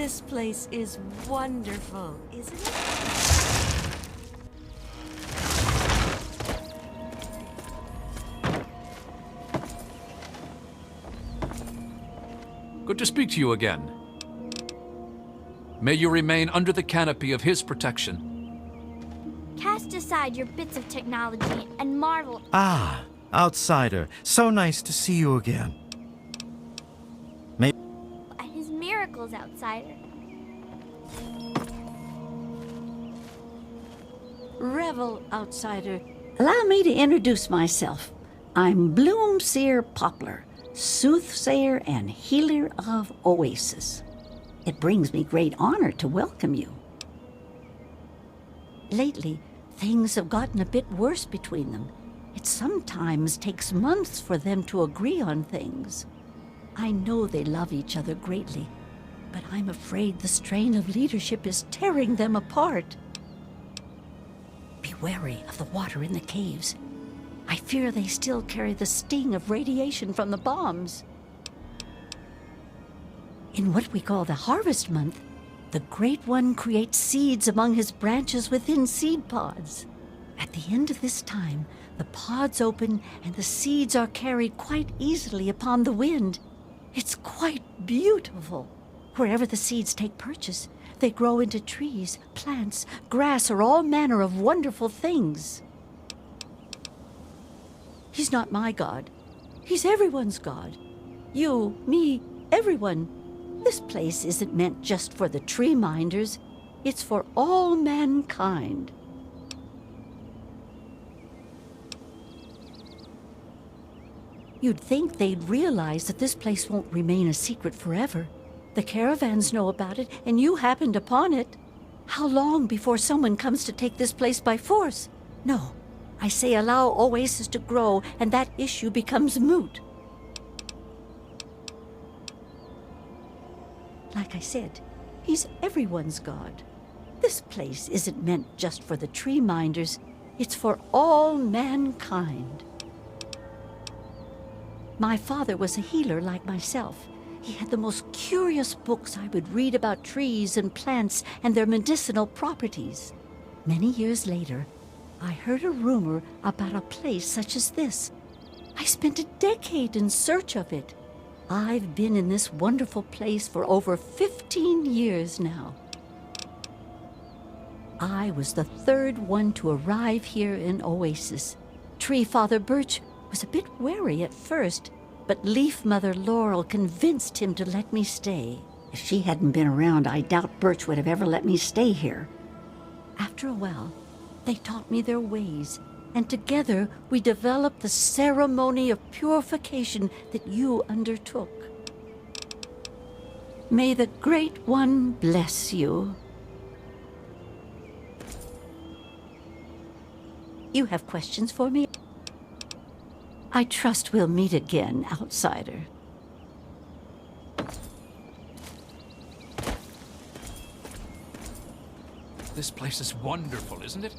This place is wonderful, isn't it? Good to speak to you again. May you remain under the canopy of his protection. Cast aside your bits of technology and marvel. Ah, outsider. So nice to see you again. At his miracles, outsider. Revel, outsider. Allow me to introduce myself. I'm Bloomseer Poplar, soothsayer and healer of Oasis. It brings me great honor to welcome you. Lately, things have gotten a bit worse between them. It sometimes takes months for them to agree on things. I know they love each other greatly, but I'm afraid the strain of leadership is tearing them apart. Be wary of the water in the caves. I fear they still carry the sting of radiation from the bombs. In what we call the harvest month, the Great One creates seeds among his branches within seed pods. At the end of this time, the pods open and the seeds are carried quite easily upon the wind. It's quite beautiful. Wherever the seeds take purchase, they grow into trees, plants, grass, or all manner of wonderful things. He's not my God. He's everyone's God. You, me, everyone. This place isn't meant just for the tree minders. It's for all mankind. You'd think they'd realize that this place won't remain a secret forever. The caravans know about it, and you happened upon it. How long before someone comes to take this place by force? No, I say allow Oasis to grow, and that issue becomes moot. Like I said, he's everyone's God. This place isn't meant just for the tree minders. It's for all mankind. My father was a healer like myself. He had the most curious books I would read about trees and plants and their medicinal properties. Many years later, I heard a rumor about a place such as this. I spent a decade in search of it. I've been in this wonderful place for over 15 years now. I was the third one to arrive here in Oasis. Tree Father Birch was a bit wary at first, but Leaf Mother Laurel convinced him to let me stay. If she hadn't been around, I doubt Birch would have ever let me stay here. After a while, they taught me their ways, and together we developed the ceremony of purification that you undertook. May the Great One bless you. You have questions for me? I trust we'll meet again, outsider. This place is wonderful, isn't it?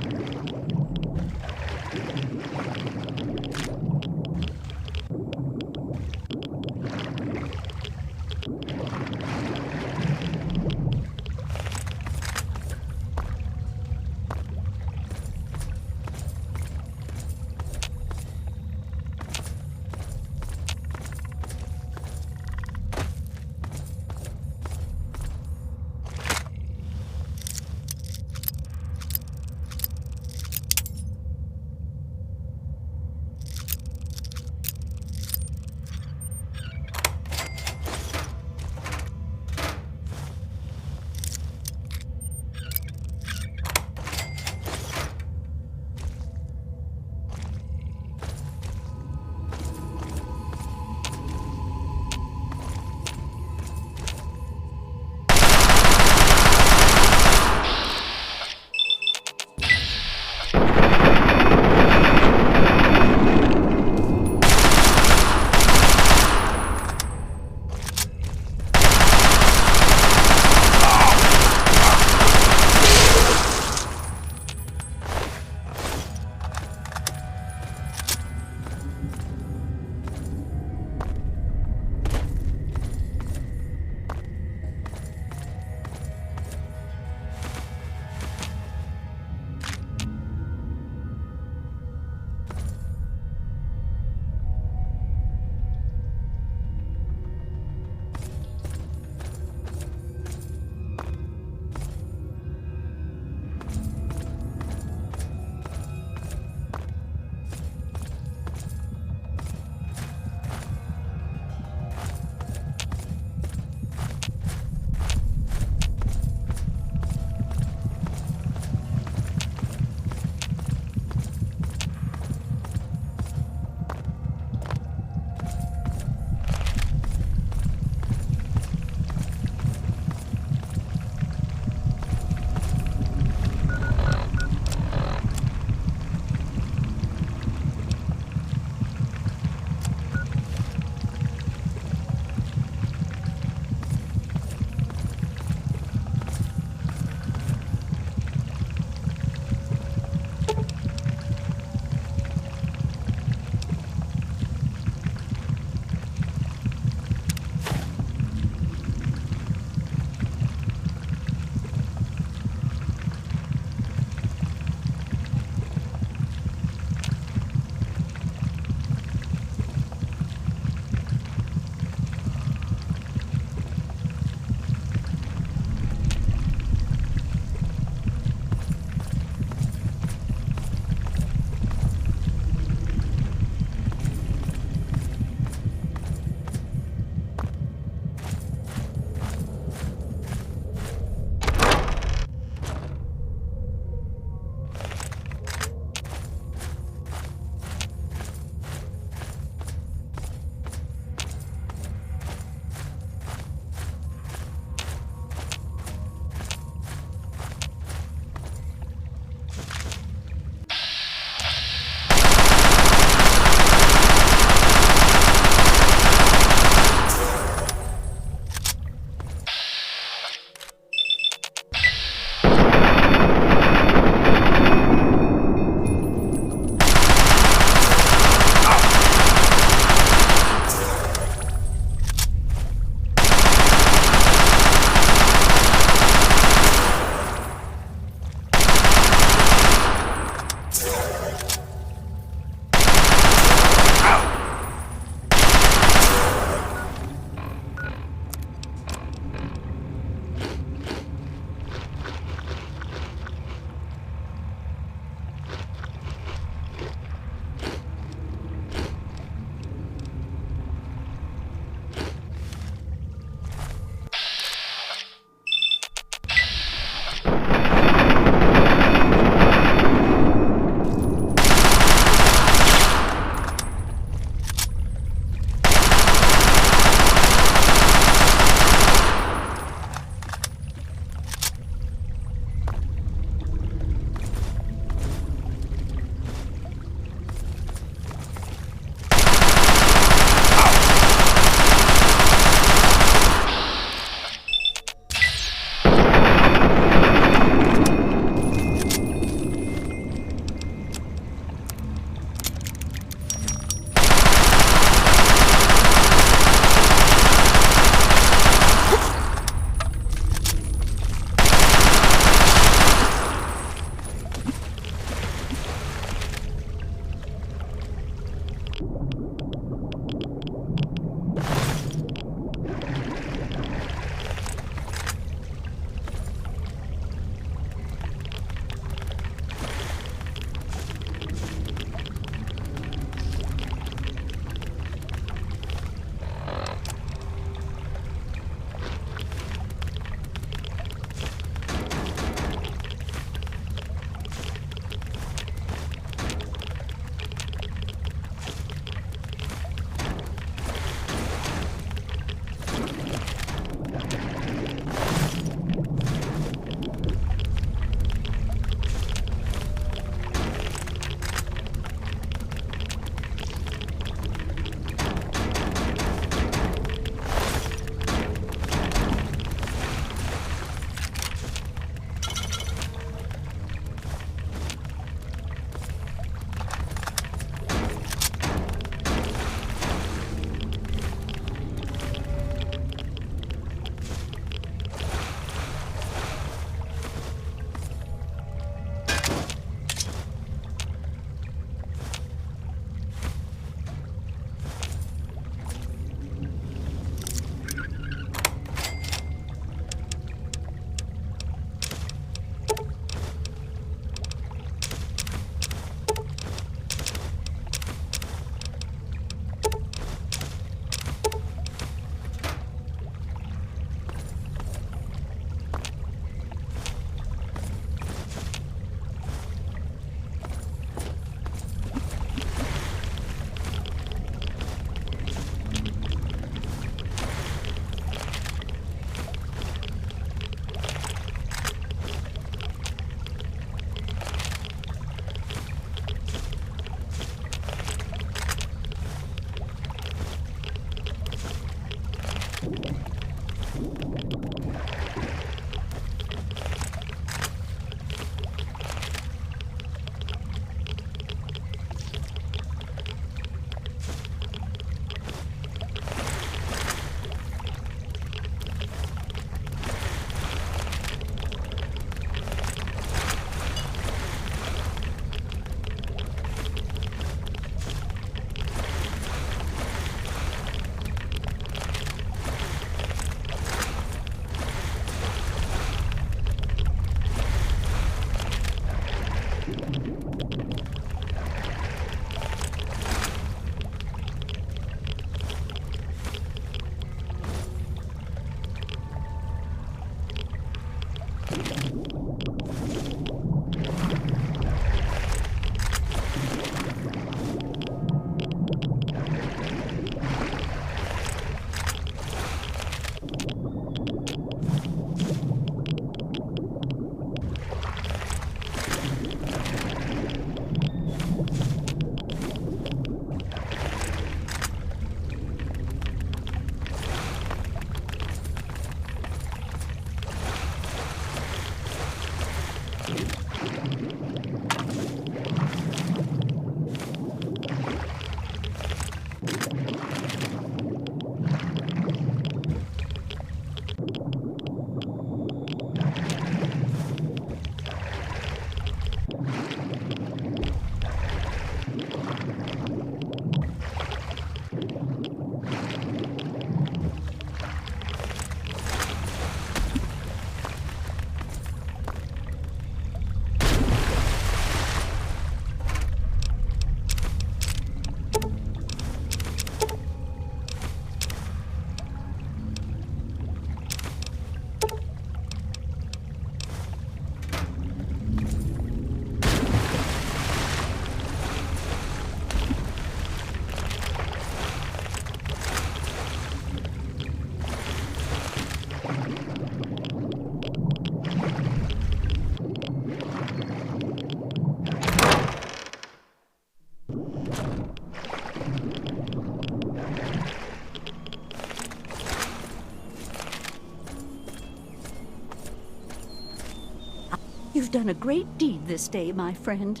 You've done a great deed this day, my friend.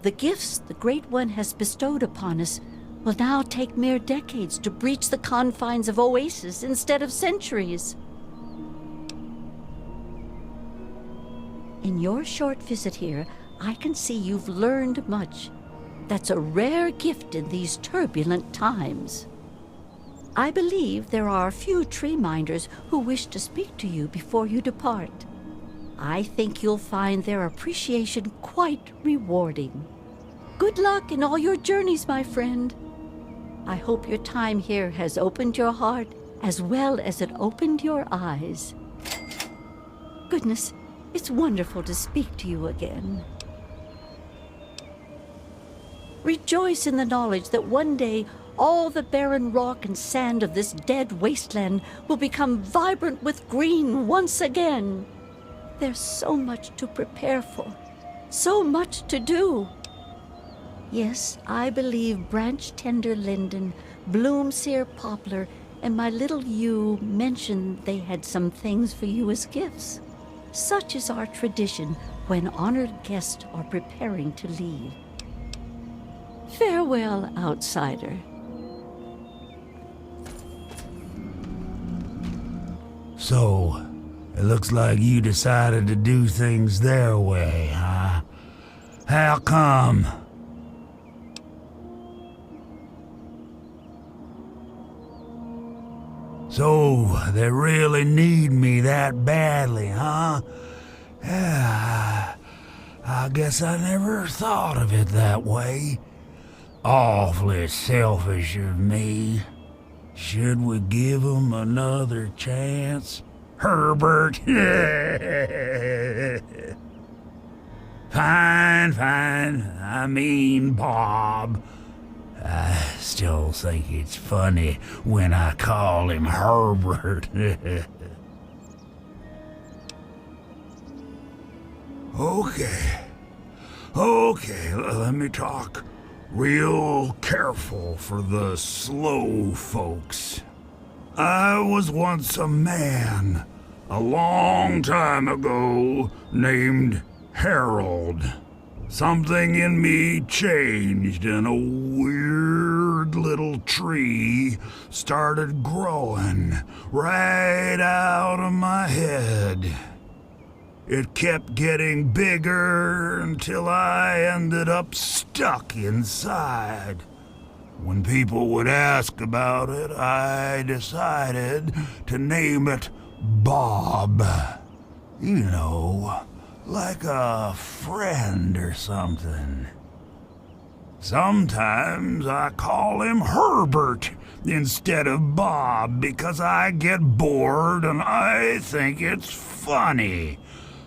The gifts the Great One has bestowed upon us will now take mere decades to breach the confines of oases instead of centuries. In your short visit here, I can see you've learned much. That's a rare gift in these turbulent times. I believe there are a few tree minders who wish to speak to you before you depart. I think you'll find their appreciation quite rewarding. Good luck in all your journeys, my friend. I hope your time here has opened your heart as well as it opened your eyes. Goodness, it's wonderful to speak to you again. Rejoice in the knowledge that one day all the barren rock and sand of this dead wasteland will become vibrant with green once again. There's so much to prepare for, so much to do. Yes, I believe branch-tender linden, bloom-sear poplar, and my little yew mentioned they had some things for you as gifts. Such is our tradition when honored guests are preparing to leave. Farewell, outsider. So, it looks like you decided to do things their way, huh? How come? So, they really need me that badly, huh? Yeah, I guess I never thought of it that way. Awfully selfish of me. Should we give 'em another chance? Herbert? Fine. I mean, Bob. I still think it's funny when I call him Herbert. Okay, let me talk real careful for the slow folks. I was once a man, a long time ago, named Harold. Something in me changed and a weird little tree started growing right out of my head. It kept getting bigger until I ended up stuck inside. When people would ask about it, I decided to name it Bob. You know, like a friend or something. Sometimes I call him Herbert instead of Bob because I get bored and I think it's funny.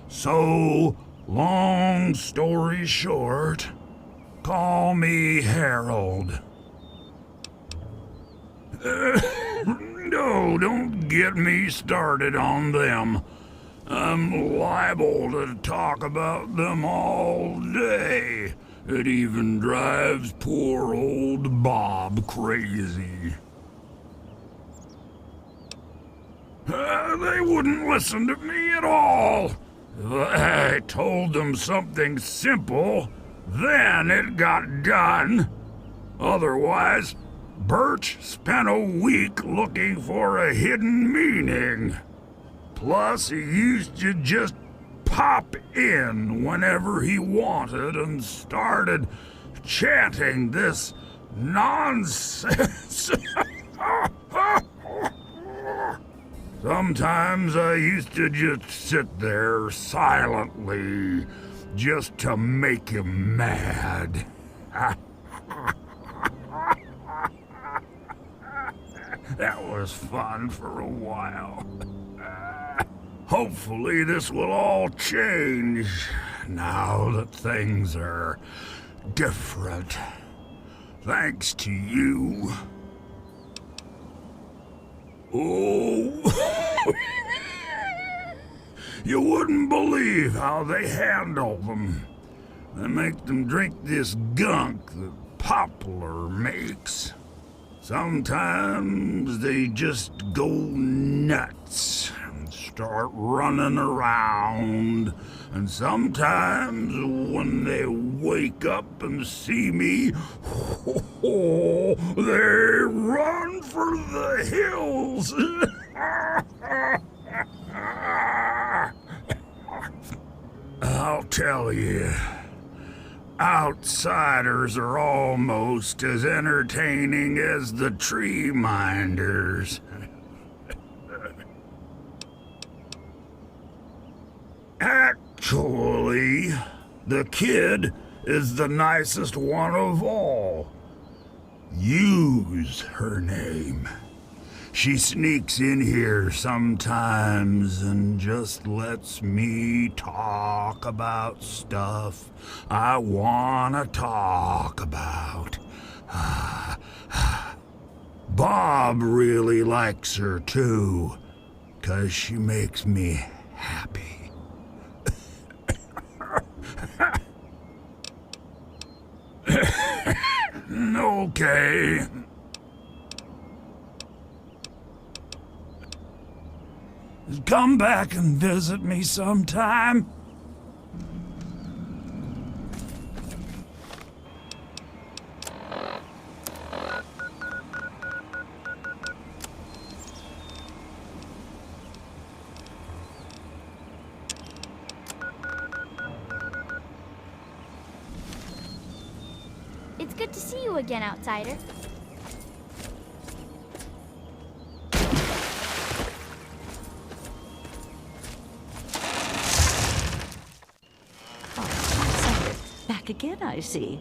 So, long story short, call me Harold. No, don't get me started on them. I'm liable to talk about them all day. It even drives poor old Bob crazy. They wouldn't listen to me at all. I told them something simple, then it got done. Otherwise, Birch spent a week looking for a hidden meaning. Plus, he used to just pop in whenever he wanted and started chanting this nonsense. Sometimes I used to just sit there silently just to make him mad. That was fun for a while. Hopefully this will all change now that things are different. Thanks to you. Oh, you wouldn't believe how they handle them. They make them drink this gunk that Poplar makes. Sometimes they just go nuts and start running around And sometimes when they wake up and see me, they run for the hills. I'll tell you, outsiders are almost as entertaining as the tree minders. Actually, the kid is the nicest one of all. Use her name. She sneaks in here sometimes and just lets me talk about stuff I wanna talk about. Bob really likes her too, 'cause she makes me happy. Okay. Come back and visit me sometime. It's good to see you again, outsider. Outsider, back again, I see.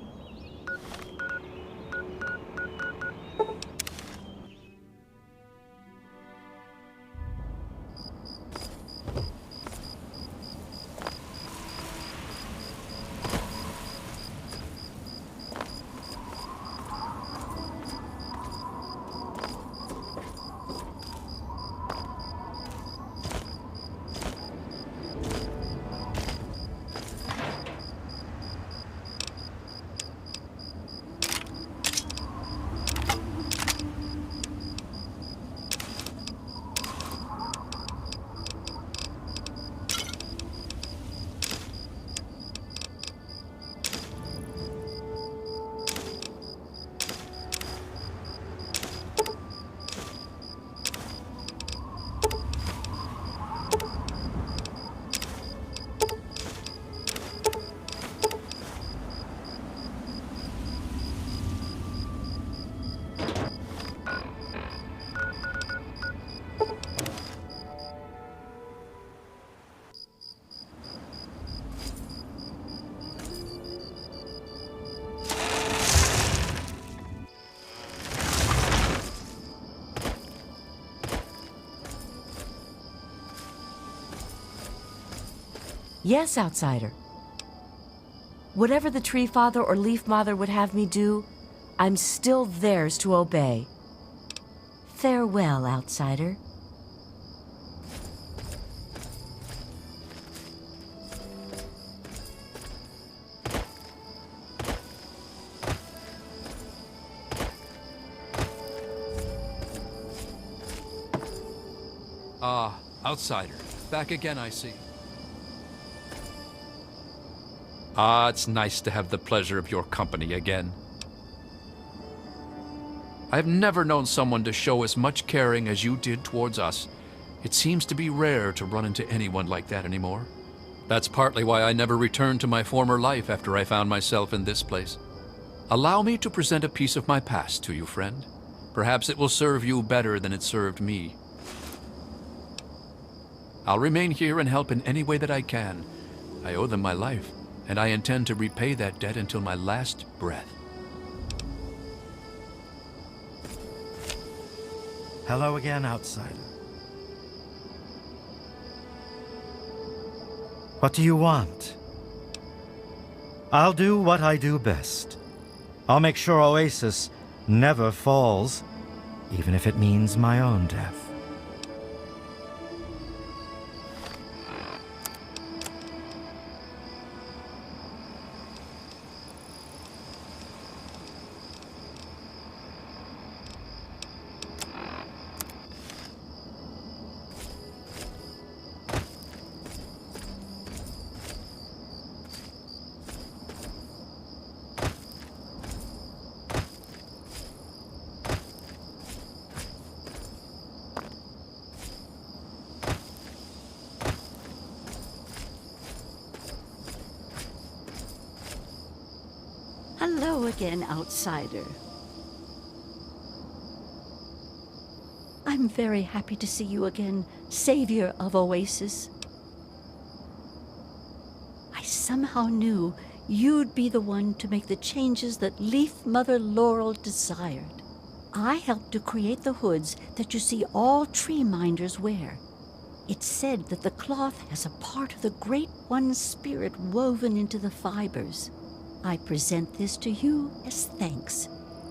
Yes, outsider. Whatever the Tree Father or Leaf Mother would have me do, I'm still theirs to obey. Farewell, outsider. Ah, outsider. Back again, I see. Ah, it's nice to have the pleasure of your company again. I've never known someone to show as much caring as you did towards us. It seems to be rare to run into anyone like that anymore. That's partly why I never returned to my former life after I found myself in this place. Allow me to present a piece of my past to you, friend. Perhaps it will serve you better than it served me. I'll remain here and help in any way that I can. I owe them my life, and I intend to repay that debt until my last breath. Hello again, outsider. What do you want? I'll do what I do best. I'll make sure Oasis never falls, even if it means my own death. again, outsider. I'm very happy to see you again, savior of Oasis. I somehow knew you'd be the one to make the changes that Leaf Mother Laurel desired. I helped to create the hoods that you see all tree minders wear. It's said that the cloth has a part of the Great One's spirit woven into the fibers. I present this to you as thanks.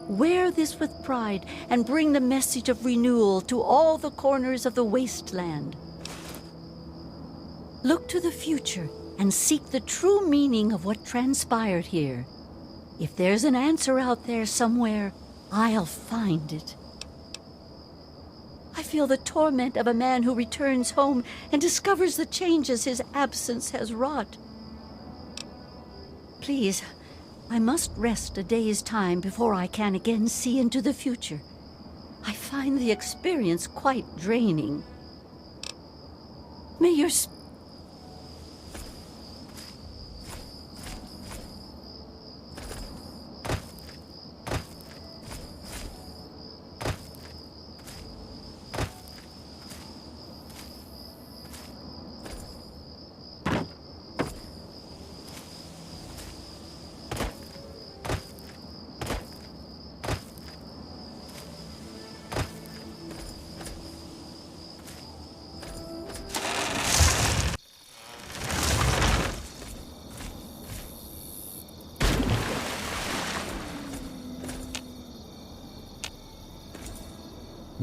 Wear this with pride and bring the message of renewal to all the corners of the wasteland. Look to the future and seek the true meaning of what transpired here. If there's an answer out there somewhere, I'll find it. I feel the torment of a man who returns home and discovers the changes his absence has wrought. Please, I must rest a day's time before I can again see into the future. I find the experience quite draining. May your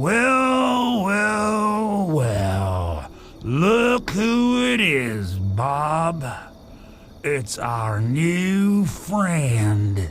Well, well, well. Look who it is, Bob. It's our new friend.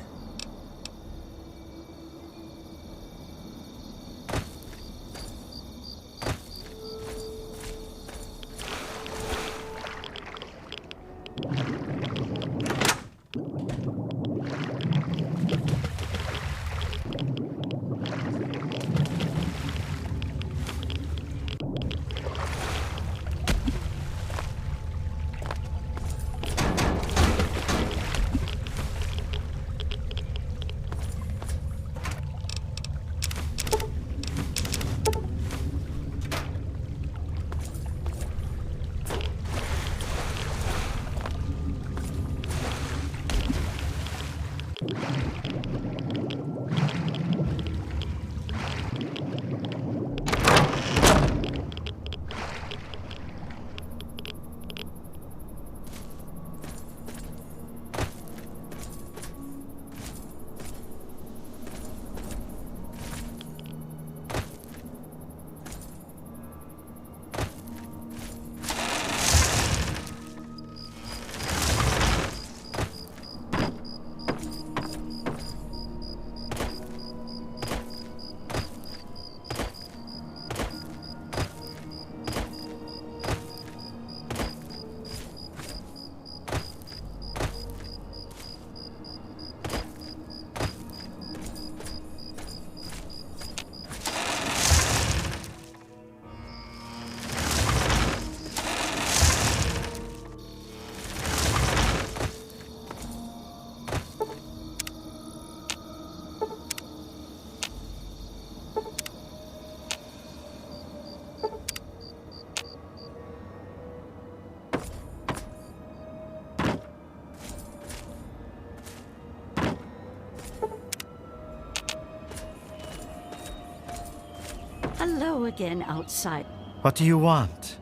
hello again, outsider. What do you want?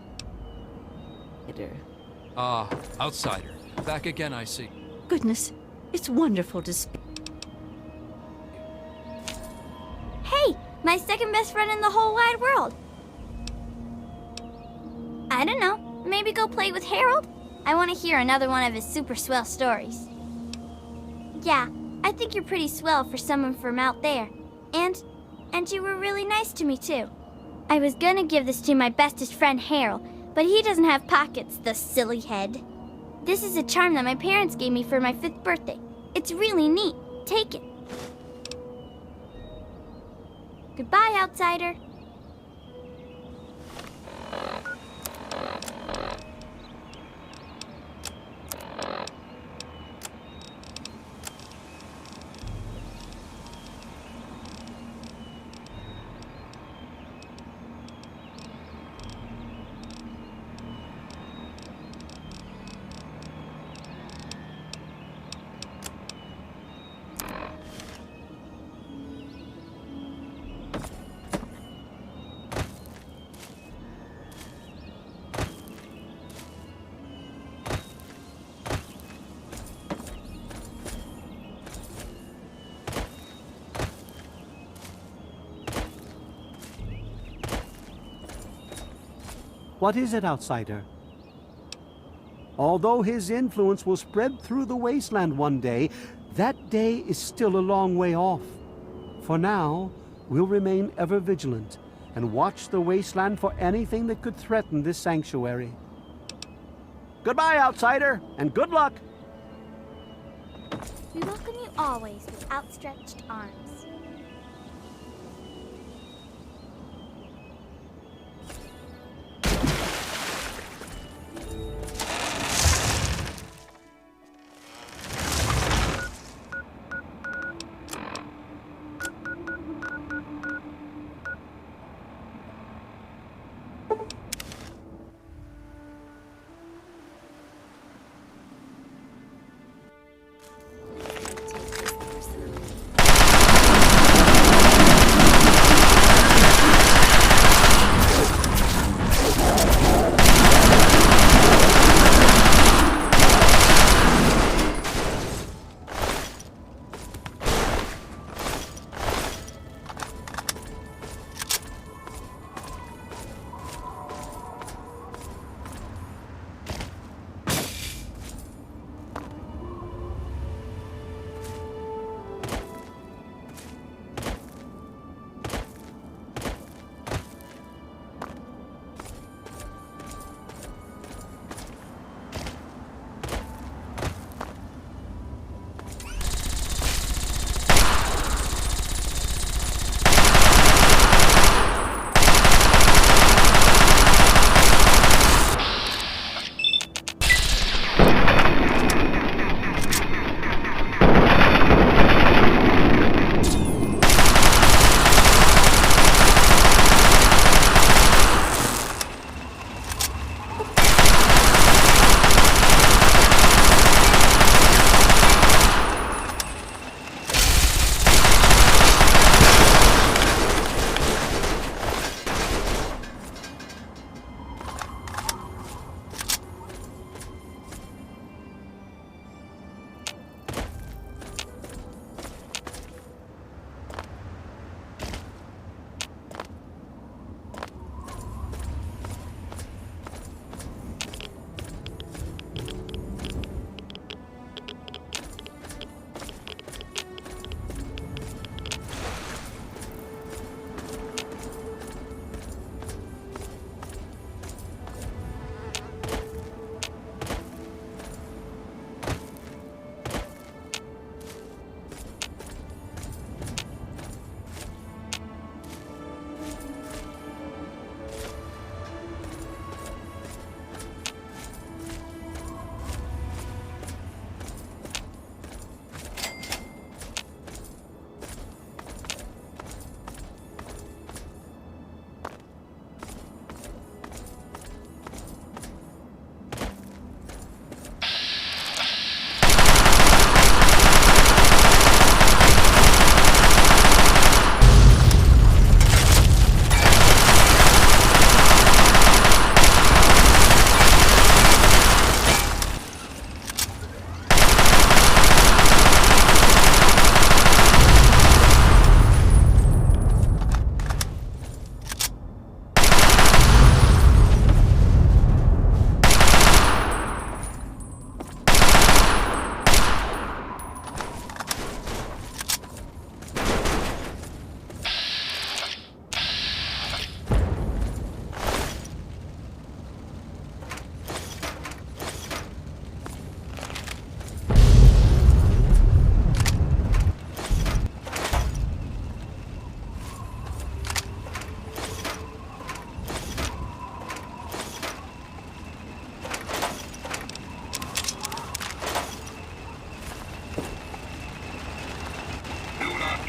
Ah, outsider. Back again, I see. Goodness, it's wonderful to speak. Hey, my second best friend in the whole wide world. I don't know, maybe go play with Harold? I want to hear another one of his super swell stories. Yeah, I think you're pretty swell for someone from out there. And you were really nice to me too. I was gonna give this to my bestest friend Harold, but he doesn't have pockets, the silly head. This is a charm that my parents gave me for my 5th birthday. It's really neat. Take it. Goodbye, outsider. What is it, outsider? Although his influence will spread through the wasteland one day, that day is still a long way off. For now, we'll remain ever vigilant and watch the wasteland for anything that could threaten this sanctuary. Goodbye, outsider, and good luck! We welcome you always with outstretched arms.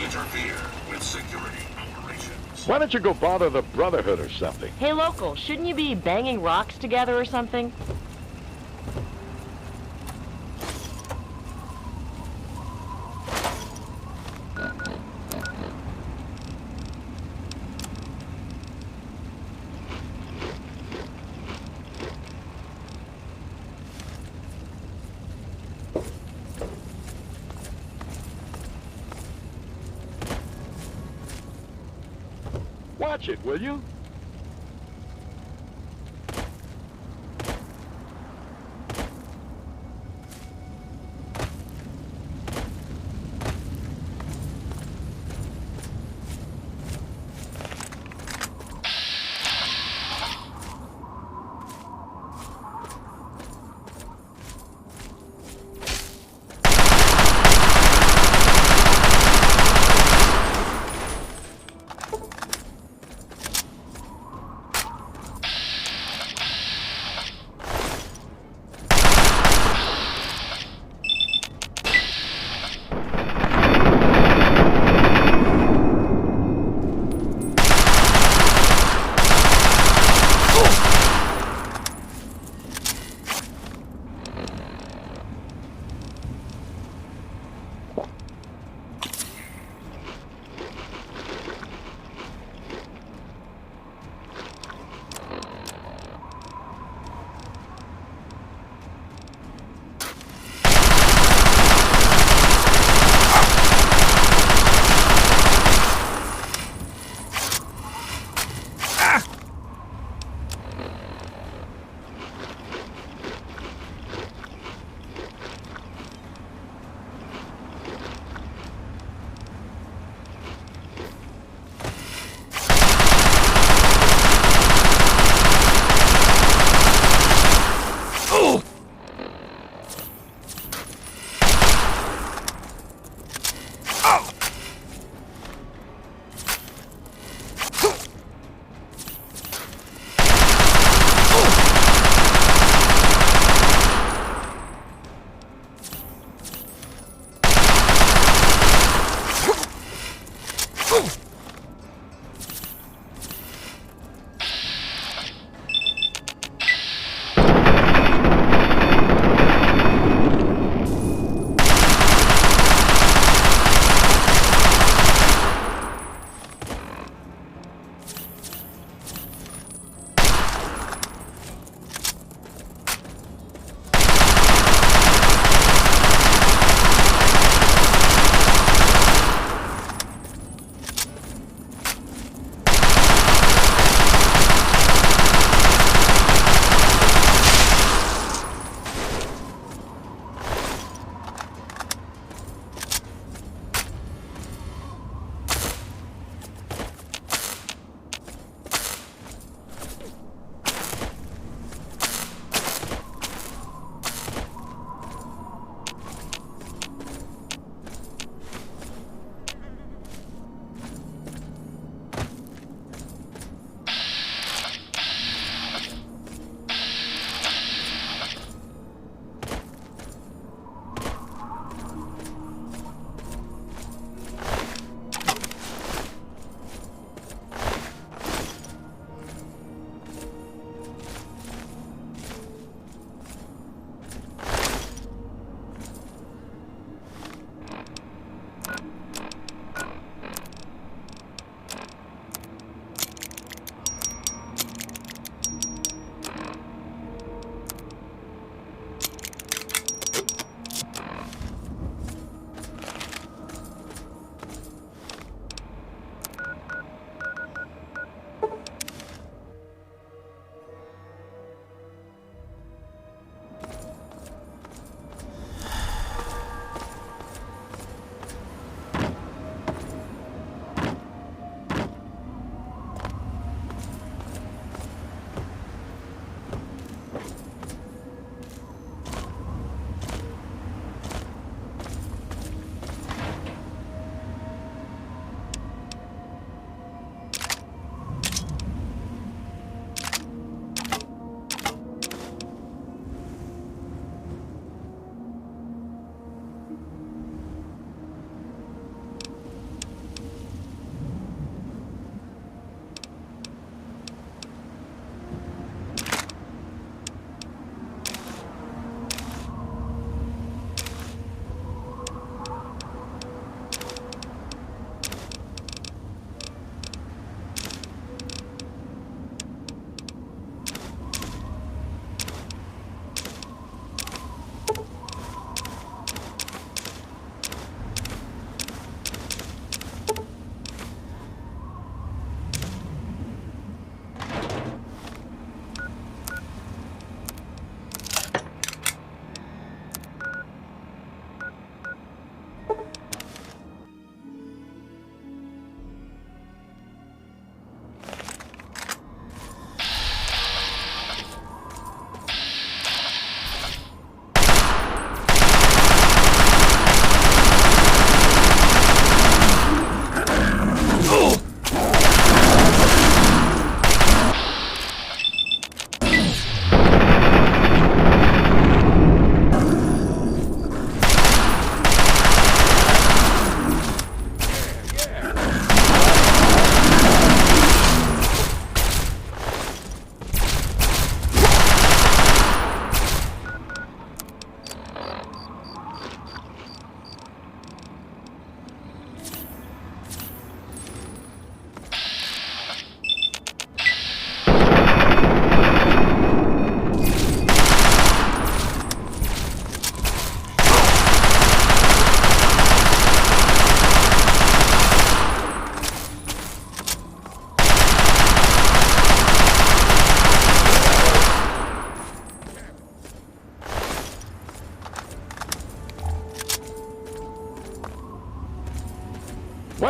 interfere with security operations. Why don't you go bother the Brotherhood or something? Hey, local, shouldn't you be banging rocks together or something? Watch it, will you?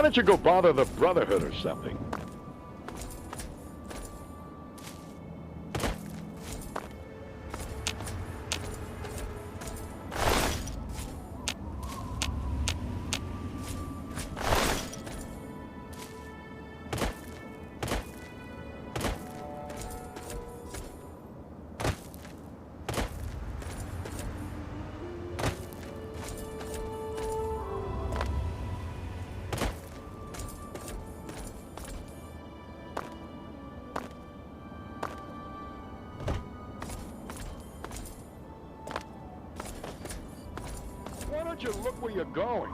don't you go bother the Brotherhood or something? Why don't you look where you're going?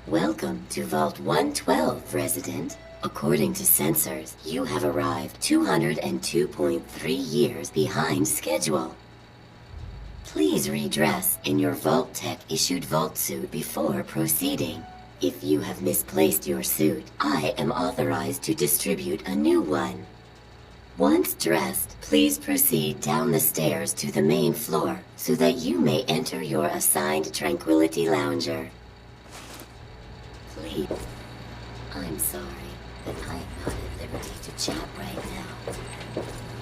Welcome to Vault 112, resident. According to sensors, you have arrived 202.3 years behind schedule. Please redress in your Vault Tech issued Vault suit before proceeding. If you have misplaced your suit, I am authorized to distribute a new one. Once dressed, please proceed down the stairs to the main floor so that you may enter your assigned Tranquility Lounger. Please. I'm sorry. that I am not at liberty to chat right now.